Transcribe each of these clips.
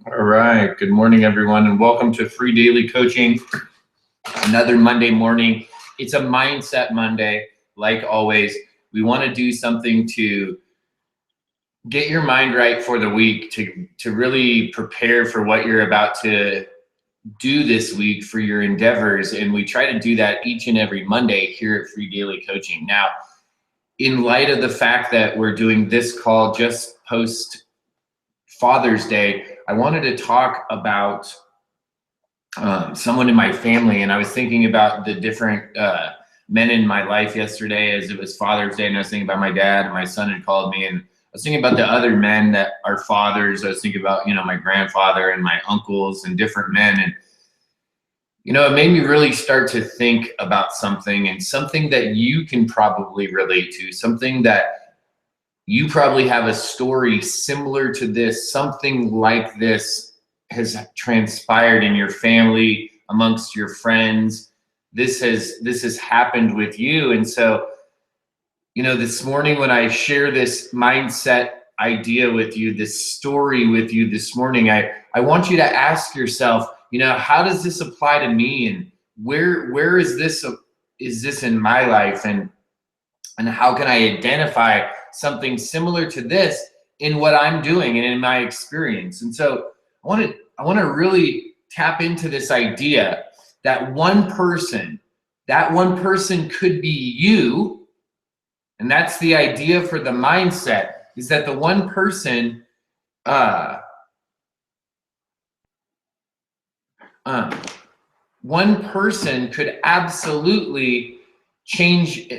All right, good morning, everyone, and welcome to Free Daily Coaching. Another Monday morning. It's a Mindset Monday. Like always, we want to do something to get your mind right for the week, to really prepare for what you're about to do this week for your endeavors. And we try to do that each and every Monday here at Free Daily Coaching. Now, in light of the fact that we're doing this call just post Father's Day, I wanted to talk about someone in my family, and I was thinking about the different men in my life yesterday as it was Father's Day, and I was thinking about my dad, and my son had called me, and I was thinking about the other men that are fathers. I was thinking about, my grandfather and my uncles and different men, and it made me really start to think about something, and something that you can probably relate to, something that you probably have a story similar to this, something like this has transpired in your family, amongst your friends. This has happened with you. And so, this morning when I share this mindset idea with you, this story with you this morning, I want you to ask yourself, how does this apply to me? And where is this in my life? And how can I identify something similar to this in what I'm doing and in my experience? And so I want to really tap into this idea that one person could be you. And that's the idea for the mindset, is that the one person could absolutely change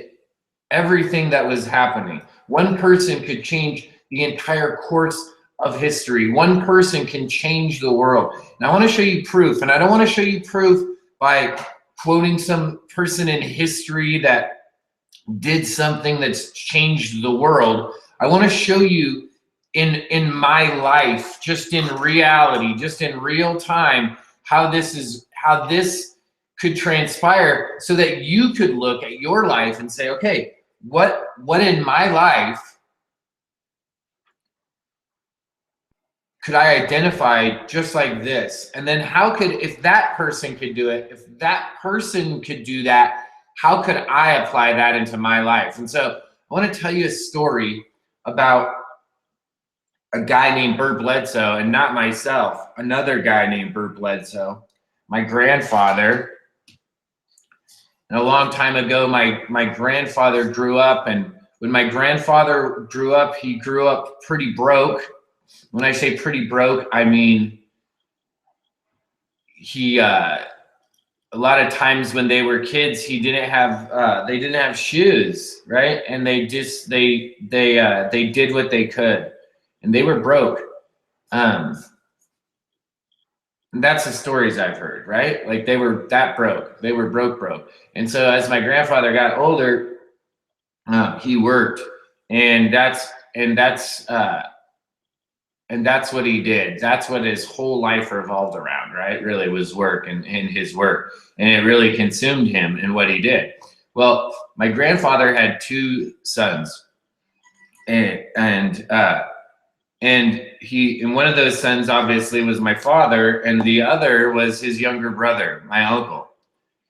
everything that was happening. One person could change the entire course of history. One person can change the world. And I want to show you proof. And I don't want to show you proof by quoting some person in history that did something that's changed the world. I want to show you in my life, just in reality, just in real time, how this could transpire, so that you could look at your life and say, okay, what in my life could I identify just like this? And then if that person could do it, if that person could do that, how could I apply that into my life? And so I want to tell you a story about a guy named Bert Bledsoe, and not myself, another guy named Bert Bledsoe, my grandfather. And a long time ago, my grandfather grew up, and when my grandfather grew up, he grew up pretty broke. When I say pretty broke, I mean he a lot of times when they were kids, they didn't have shoes, right? And they did what they could, and they were broke. And that's the stories I've heard, right? Like they were that broke. They were broke. And so as my grandfather got older, he worked, and that's what he did. That's what his whole life revolved around, right? Really was work and his work, and it really consumed him in what he did. Well, my grandfather had two sons, and one of those sons obviously was my father, and the other was his younger brother, my uncle.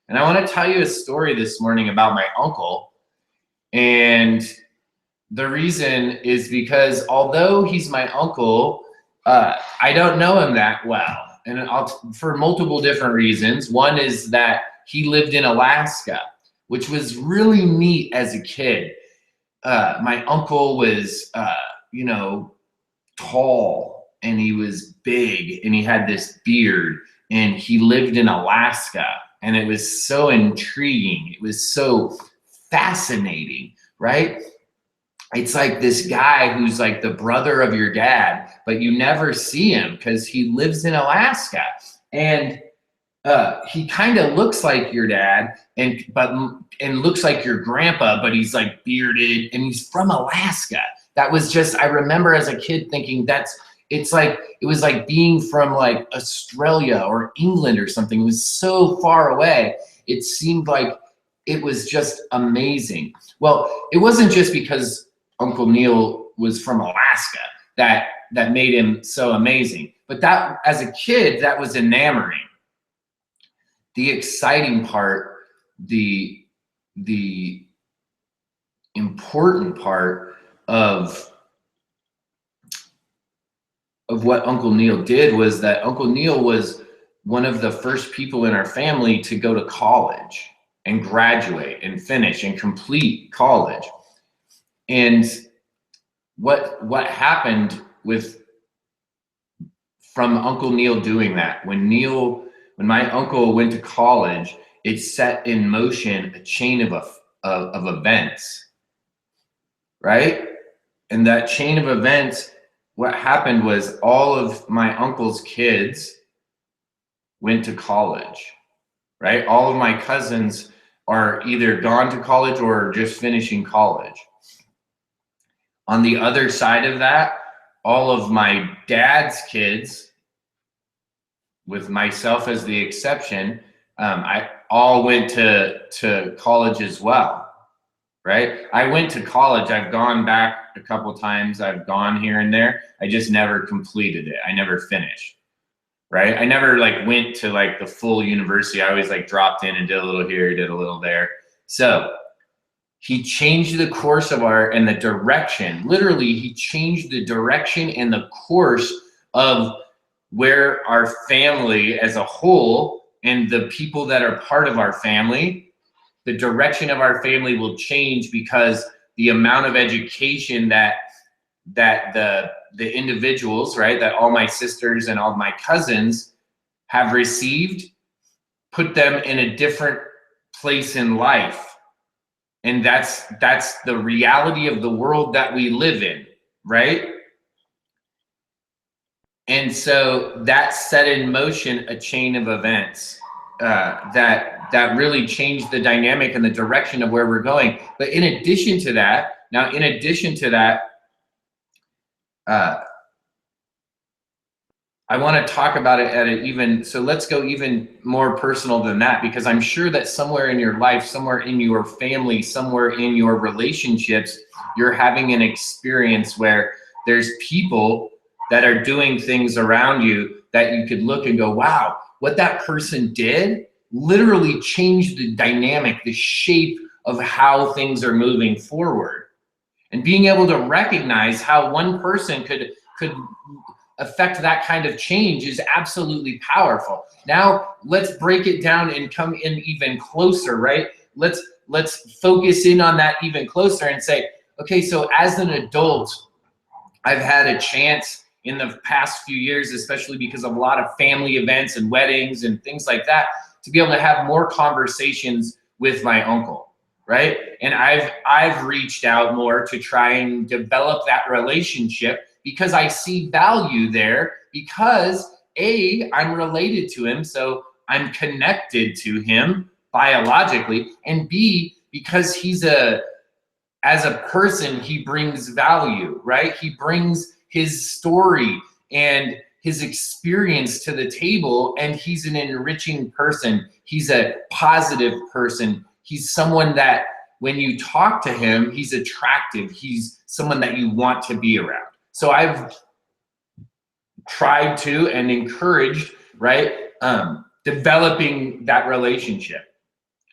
And I want to tell you a story this morning about my uncle. And the reason is because although he's my uncle, I don't know him that well. And for multiple different reasons. One is that he lived in Alaska. which was really neat as a kid. My uncle was, you know, tall, and he was big, and he had this beard, and he lived in Alaska, and it was so intriguing. It was so fascinating, right? It's like this guy who's like the brother of your dad, but you never see him because he lives in Alaska. And he kind of looks like your dad and looks like your grandpa, but he's like bearded and he's from Alaska. That was just, I remember as a kid thinking it was like being from like Australia or England or something. It was so far away. It seemed like it was just amazing. Well, it wasn't just because Uncle Neil was from Alaska that made him so amazing, but that as a kid, that was enamoring. The exciting part, the important part of what Uncle Neil did was that Uncle Neil was one of the first people in our family to go to college and graduate and finish and complete college. And what happened from Uncle Neil doing that, when my uncle went to college, it set in motion a chain of events, right? And that chain of events, what happened was all of my uncle's kids went to college, right? All of my cousins are either gone to college or just finishing college. On the other side of that, all of my dad's kids, with myself as the exception, I all went to college as well, right? I went to college. I've gone back a couple times. I've gone here and there. I just never completed it. I never finished, right? I never like went to like the full university. I always like dropped in and did a little here, did a little there. So he changed the course of and the direction. Literally, he changed the direction and the course of where our family as a whole and the people that are part of our family, the direction of our family will change because the amount of education that the individuals, right, that all my sisters and all my cousins have received, put them in a different place in life. And that's the reality of the world that we live in, right? And so that set in motion a chain of events that really changed the dynamic and the direction of where we're going. But in addition to that, I want to talk about it so let's go even more personal than that, because I'm sure that somewhere in your life, somewhere in your family, somewhere in your relationships, you're having an experience where there's people that are doing things around you that you could look and go, wow, what that person did literally changed the dynamic, the shape of how things are moving forward. And being able to recognize how one person could affect that kind of change is absolutely powerful. Now let's break it down and come in even closer, right? Let's focus in on that even closer and say, okay, so as an adult, I've had a chance in the past few years, especially because of a lot of family events and weddings and things like that, to be able to have more conversations with my uncle, right? And I've reached out more to try and develop that relationship because I see value there, because A, I'm related to him, so I'm connected to him biologically, and B, because as a person, he brings value, right? He brings his story and his experience to the table, and he's an enriching person. He's a positive person. He's someone that when you talk to him, he's attractive. He's someone that you want to be around. So I've tried to and encouraged, right, developing that relationship.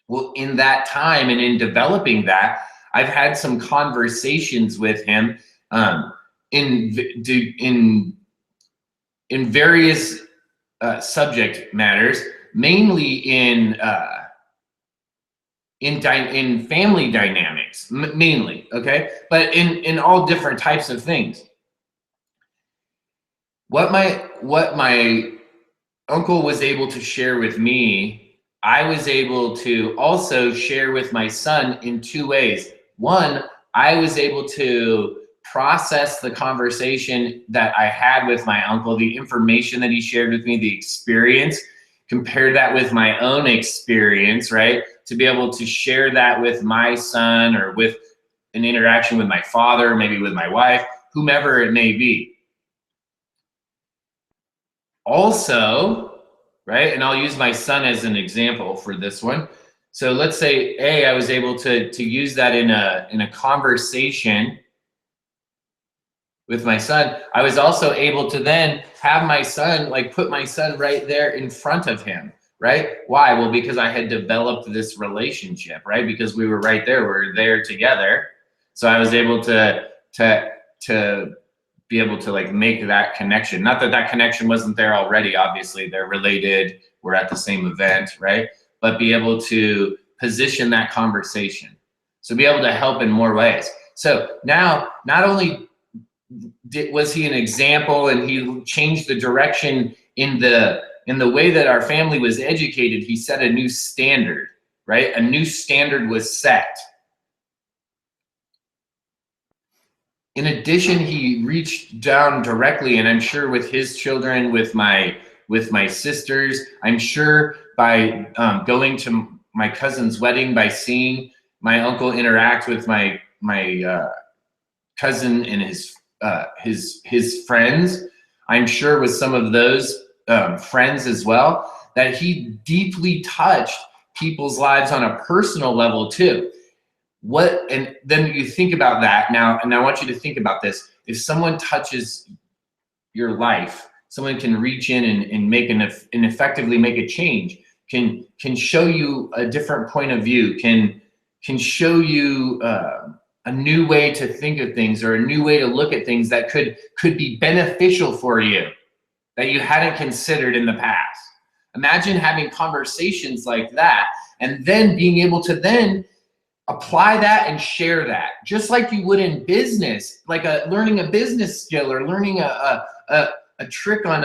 Well, in that time and in developing that, I've had some conversations with him in various subject matters, mainly in in family dynamics, mainly, okay? But in all different types of things. What my uncle was able to share with me, I was able to also share with my son in two ways. One, I was able to process the conversation that I had with my uncle, the information that he shared with me, the experience, compare that with my own experience, right? To be able to share that with my son or with an interaction with my father, maybe with my wife, whomever it may be. Also, right, and I'll use my son as an example for this one. So let's say I was able to use that in a conversation with my son. I was also able to then have my son, like, put my son right there in front of him, right? Why? Well, because I had developed this relationship, right? Because we were right there, we were there together. So I was able to be able to, like, make that connection. Not that that connection wasn't there already, obviously they're related, we're at the same event, right? But be able to position that conversation. So be able to help in more ways. So now, not only was he an example and he changed the direction in the way that our family was educated, he set a new standard, right? A new standard was set. In addition, he reached down directly, and I'm sure with his children, with my sisters, I'm sure by going to my cousin's wedding, by seeing my uncle interact with my cousin and his friends, I'm sure with some of those friends as well, that he deeply touched people's lives on a personal level too. And then you think about that now, and I want you to think about this. If someone touches your life, someone can reach in and make and effectively make a change, can show you a different point of view, can show you a new way to think of things, or a new way to look at things that could be beneficial for you that you hadn't considered in the past. Imagine having conversations like that, and then being able to then apply that and share that, just like you would in business, like learning a business skill, or learning a trick on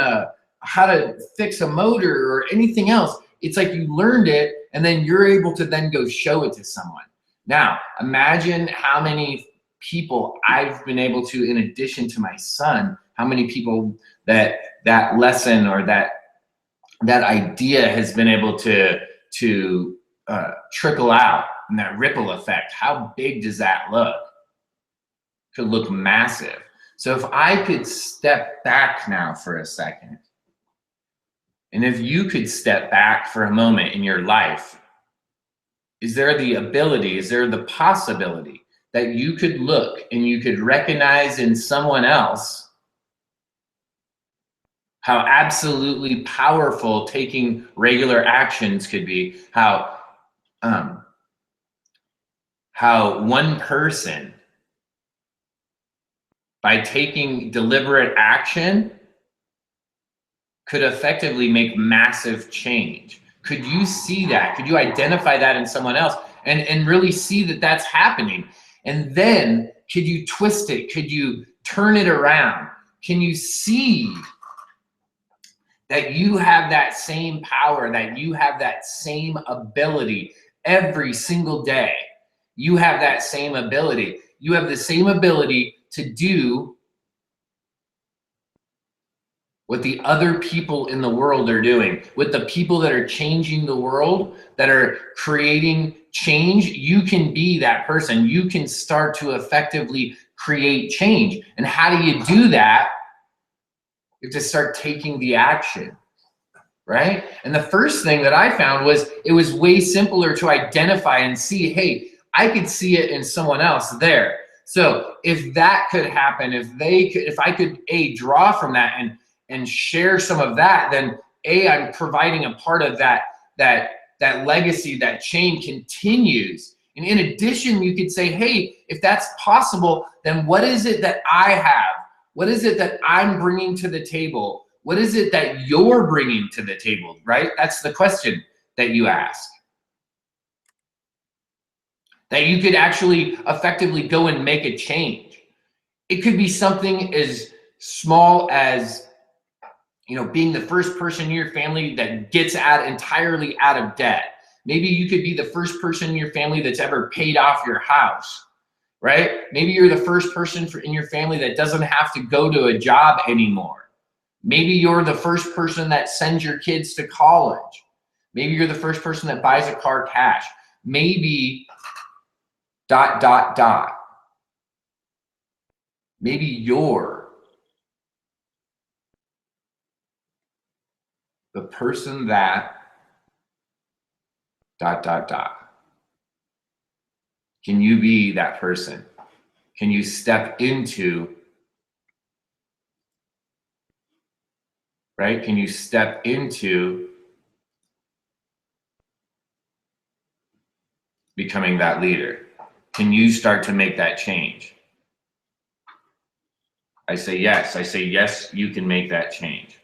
how to fix a motor or anything else. It's like you learned it, and then you're able to then go show it to someone. Now, imagine how many people I've been able to, in addition to my son, how many people that lesson or that idea has been able to trickle out, and that ripple effect. How big does that look? Could look massive. So if I could step back now for a second, and if you could step back for a moment in your life, is there the ability, is there the possibility that you could look and you could recognize in someone else how absolutely powerful taking regular actions could be, how one person, by taking deliberate action, could effectively make massive change? Could you see that? Could you identify that in someone else and really see that that's happening? And then could you twist it? Could you turn it around? Can you see that you have that same power, that you have that same ability every single day? You have that same ability. You have the same ability to do what the other people in the world are doing, with the people that are changing the world, that are creating change. You can be that person. You can start to effectively create change. And how do you do that? You have to start taking the action, right? And the first thing that I found was it was way simpler to identify and see, hey, I could see it in someone else there. So if that could happen, if I could draw from that and share some of that, then I'm providing a part of that legacy, that chain continues. And in addition, you could say, hey, if that's possible, then what is it that I have? What is it that I'm bringing to the table? What is it that you're bringing to the table, right? That's the question that you ask. that you could actually effectively go and make a change. It could be something as small as, you know, being the first person in your family that gets entirely out of debt. Maybe you could be the first person in your family that's ever paid off your house, right? Maybe you're the first person in your family that doesn't have to go to a job anymore. Maybe you're the first person that sends your kids to college. Maybe you're the first person that buys a car cash. Maybe ... Maybe you're the person that ... Can you be that person? Can you step into, right? Can you step into becoming that leader? Can you start to make that change? I say yes. I say yes, you can make that change.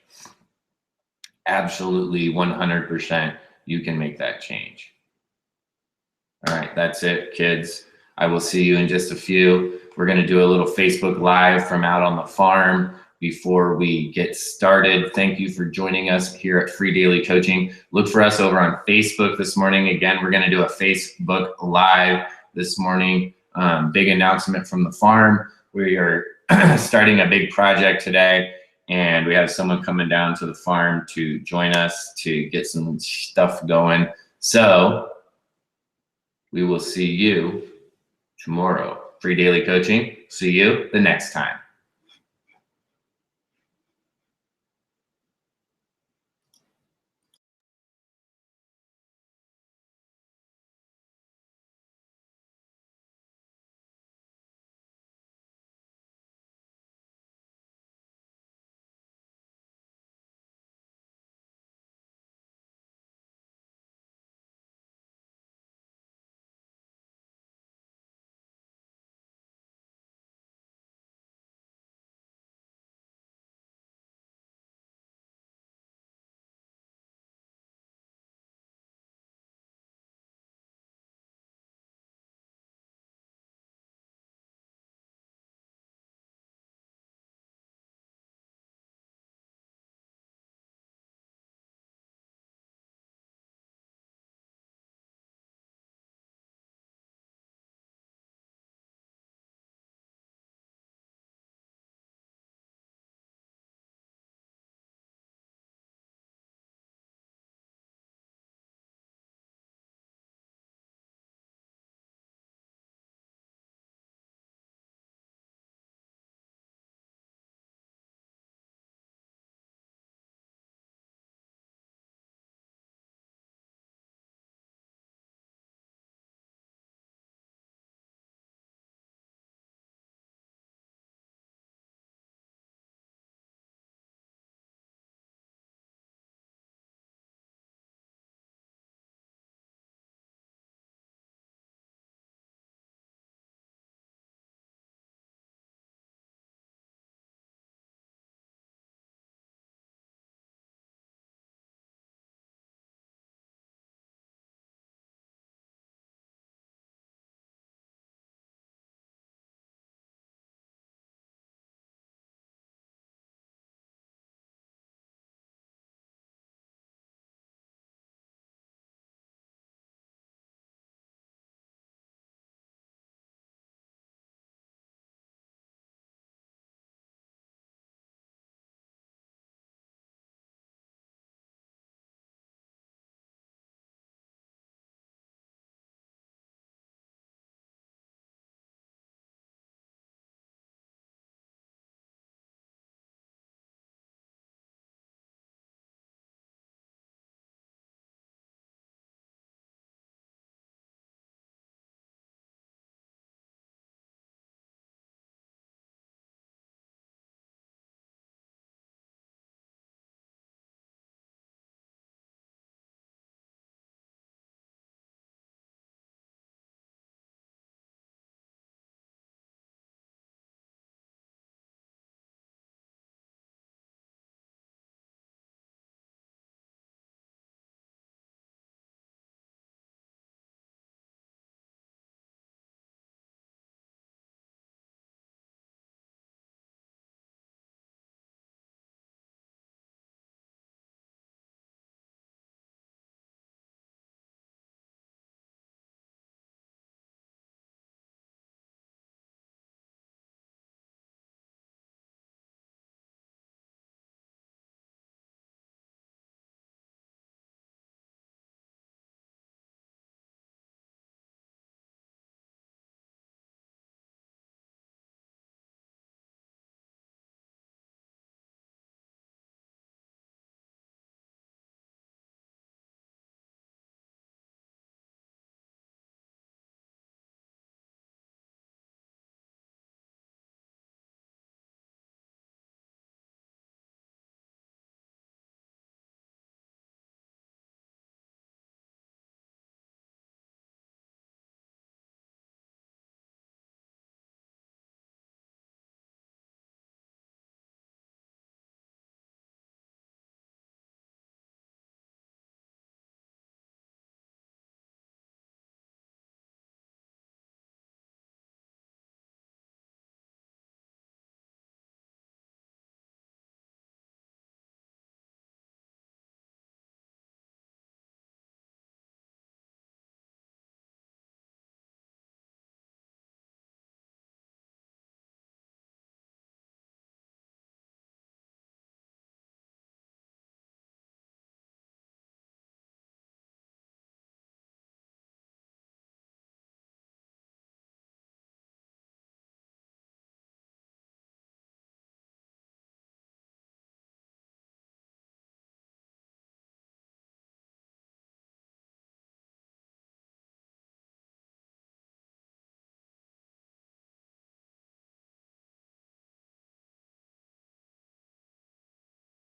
Absolutely, 100%, you can make that change. All right, that's it, kids. I will see you in just a few. We're going to do a little Facebook Live from out on the farm before we get started. Thank you for joining us here at Free Daily Coaching. Look for us over on Facebook this morning. Again, we're going to do a Facebook Live this morning. Big announcement from the farm. We are starting a big project today, and we have someone coming down to the farm to join us to get some stuff going. So we will see you tomorrow. Free Daily Coaching. See you the next time.